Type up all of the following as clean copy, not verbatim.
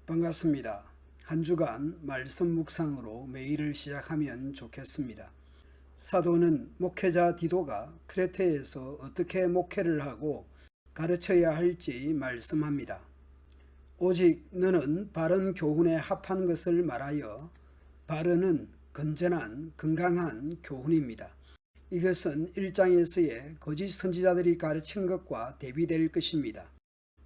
반갑습니다. 한 주간 말씀 묵상으로 매일을 시작하면 좋겠습니다. 사도는 목회자 디도가 크레테에서 어떻게 목회를 하고 가르쳐야 할지 말씀합니다. 오직 너는 바른 교훈에 합한 것을 말하여, 바른은 건전한 건강한 교훈입니다. 이것은 1장에서의 거짓 선지자들이 가르친 것과 대비될 것입니다.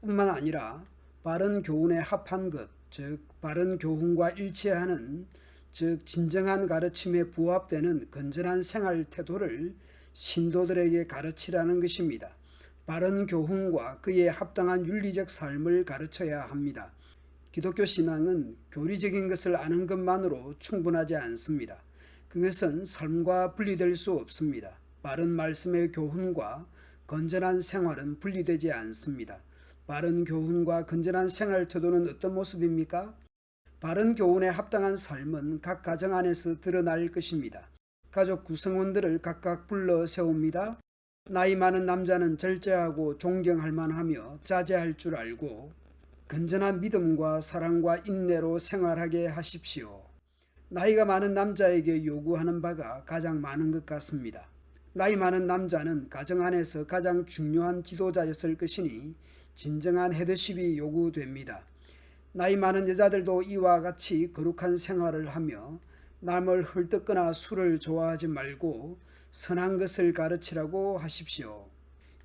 뿐만 아니라 바른 교훈에 합한 것, 즉 바른 교훈과 일치하는, 즉 진정한 가르침에 부합되는 건전한 생활 태도를 신도들에게 가르치라는 것입니다. 바른 교훈과 그에 합당한 윤리적 삶을 가르쳐야 합니다. 기독교 신앙은 교리적인 것을 아는 것만으로 충분하지 않습니다. 그것은 삶과 분리될 수 없습니다. 바른 말씀의 교훈과 건전한 생활은 분리되지 않습니다. 바른 교훈과 건전한 생활 태도는 어떤 모습입니까? 바른 교훈에 합당한 삶은 각 가정 안에서 드러날 것입니다. 가족 구성원들을 각각 불러 세웁니다. 나이 많은 남자는 절제하고 존경할 만하며 자제할 줄 알고 건전한 믿음과 사랑과 인내로 생활하게 하십시오. 나이가 많은 남자에게 요구하는 바가 가장 많은 것 같습니다. 나이 많은 남자는 가정 안에서 가장 중요한 지도자였을 것이니 진정한 헤드십이 요구됩니다. 나이 많은 여자들도 이와 같이 거룩한 생활을 하며 남을 헐뜯거나 술을 좋아하지 말고 선한 것을 가르치라고 하십시오.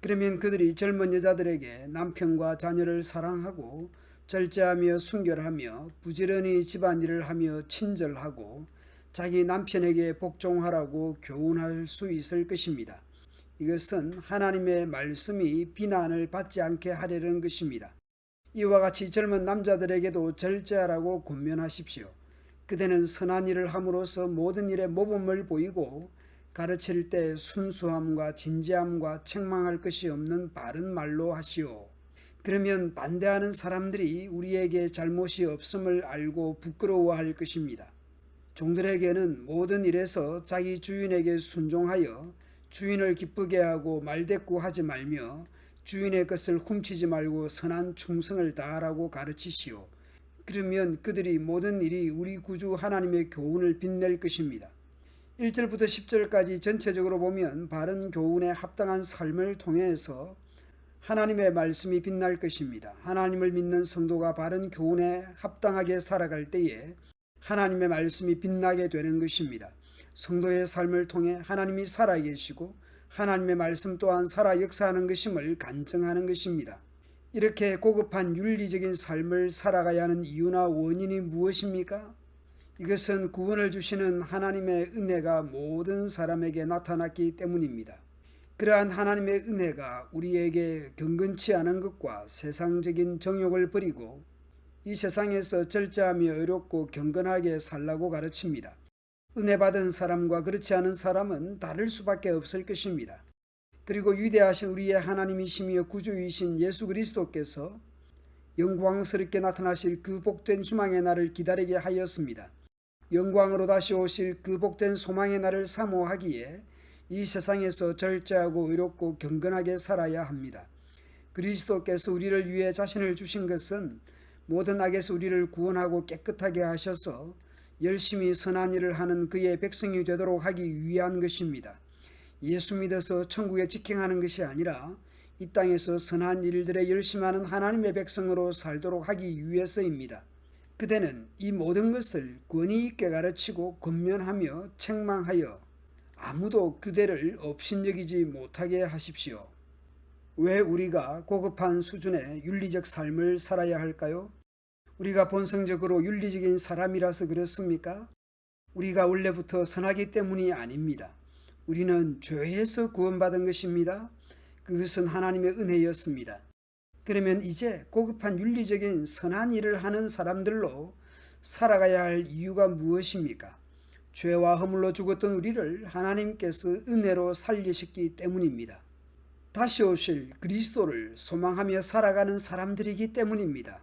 그러면 그들이 젊은 여자들에게 남편과 자녀를 사랑하고 절제하며 순결하며 부지런히 집안일을 하며 친절하고 자기 남편에게 복종하라고 교훈할 수 있을 것입니다. 이것은 하나님의 말씀이 비난을 받지 않게 하려는 것입니다. 이와 같이 젊은 남자들에게도 절제하라고 권면하십시오. 그대는 선한 일을 함으로써 모든 일에 모범을 보이고 가르칠 때 순수함과 진지함과 책망할 것이 없는 바른 말로 하시오. 그러면 반대하는 사람들이 우리에게 잘못이 없음을 알고 부끄러워할 것입니다. 종들에게는 모든 일에서 자기 주인에게 순종하여 주인을 기쁘게 하고 말대꾸하지 말며 주인의 것을 훔치지 말고 선한 충성을 다하라고 가르치시오. 그러면 그들이 모든 일이 우리 구주 하나님의 교훈을 빛낼 것입니다. 1절부터 10절까지 전체적으로 보면 바른 교훈에 합당한 삶을 통해서 하나님의 말씀이 빛날 것입니다. 하나님을 믿는 성도가 바른 교훈에 합당하게 살아갈 때에 하나님의 말씀이 빛나게 되는 것입니다. 성도의 삶을 통해 하나님이 살아계시고 하나님의 말씀 또한 살아 역사하는 것임을 간증하는 것입니다. 이렇게 고급한 윤리적인 삶을 살아가야 하는 이유나 원인이 무엇입니까? 이것은 구원을 주시는 하나님의 은혜가 모든 사람에게 나타났기 때문입니다. 그러한 하나님의 은혜가 우리에게 경건치 않은 것과 세상적인 정욕을 버리고 이 세상에서 절제하며 의롭고 경건하게 살라고 가르칩니다. 은혜 받은 사람과 그렇지 않은 사람은 다를 수밖에 없을 것입니다. 그리고 위대하신 우리의 하나님이시며 구주이신 예수 그리스도께서 영광스럽게 나타나실 그 복된 희망의 날을 기다리게 하였습니다. 영광으로 다시 오실 그 복된 소망의 날을 사모하기에 이 세상에서 절제하고 의롭고 경건하게 살아야 합니다. 그리스도께서 우리를 위해 자신을 주신 것은 모든 악에서 우리를 구원하고 깨끗하게 하셔서 열심히 선한 일을 하는 그의 백성이 되도록 하기 위한 것입니다. 예수 믿어서 천국에 직행하는 것이 아니라 이 땅에서 선한 일들에 열심하는 하나님의 백성으로 살도록 하기 위해서입니다. 그대는 이 모든 것을 권위 있게 가르치고 권면하며 책망하여 아무도 그대를 업신여기지 못하게 하십시오. 왜 우리가 고급한 수준의 윤리적 삶을 살아야 할까요? 우리가 본성적으로 윤리적인 사람이라서 그렇습니까? 우리가 원래부터 선하기 때문이 아닙니다. 우리는 죄에서 구원받은 것입니다. 그것은 하나님의 은혜였습니다. 그러면 이제 고급한 윤리적인 선한 일을 하는 사람들로 살아가야 할 이유가 무엇입니까? 죄와 허물로 죽었던 우리를 하나님께서 은혜로 살리셨기 때문입니다. 다시 오실 그리스도를 소망하며 살아가는 사람들이기 때문입니다.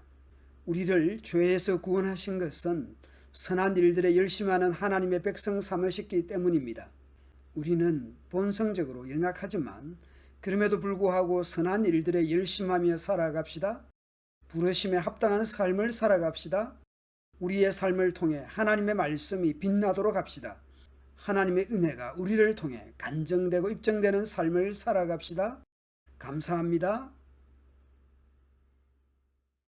우리를 죄에서 구원하신 것은 선한 일들에 열심하는 하나님의 백성 삼으셨기 때문입니다. 우리는 본성적으로 연약하지만 그럼에도 불구하고 선한 일들에 열심하며 살아갑시다. 부르심에 합당한 삶을 살아갑시다. 우리의 삶을 통해 하나님의 말씀이 빛나도록 합시다. 하나님의 은혜가 우리를 통해 간증되고 입증되는 삶을 살아갑시다. 감사합니다.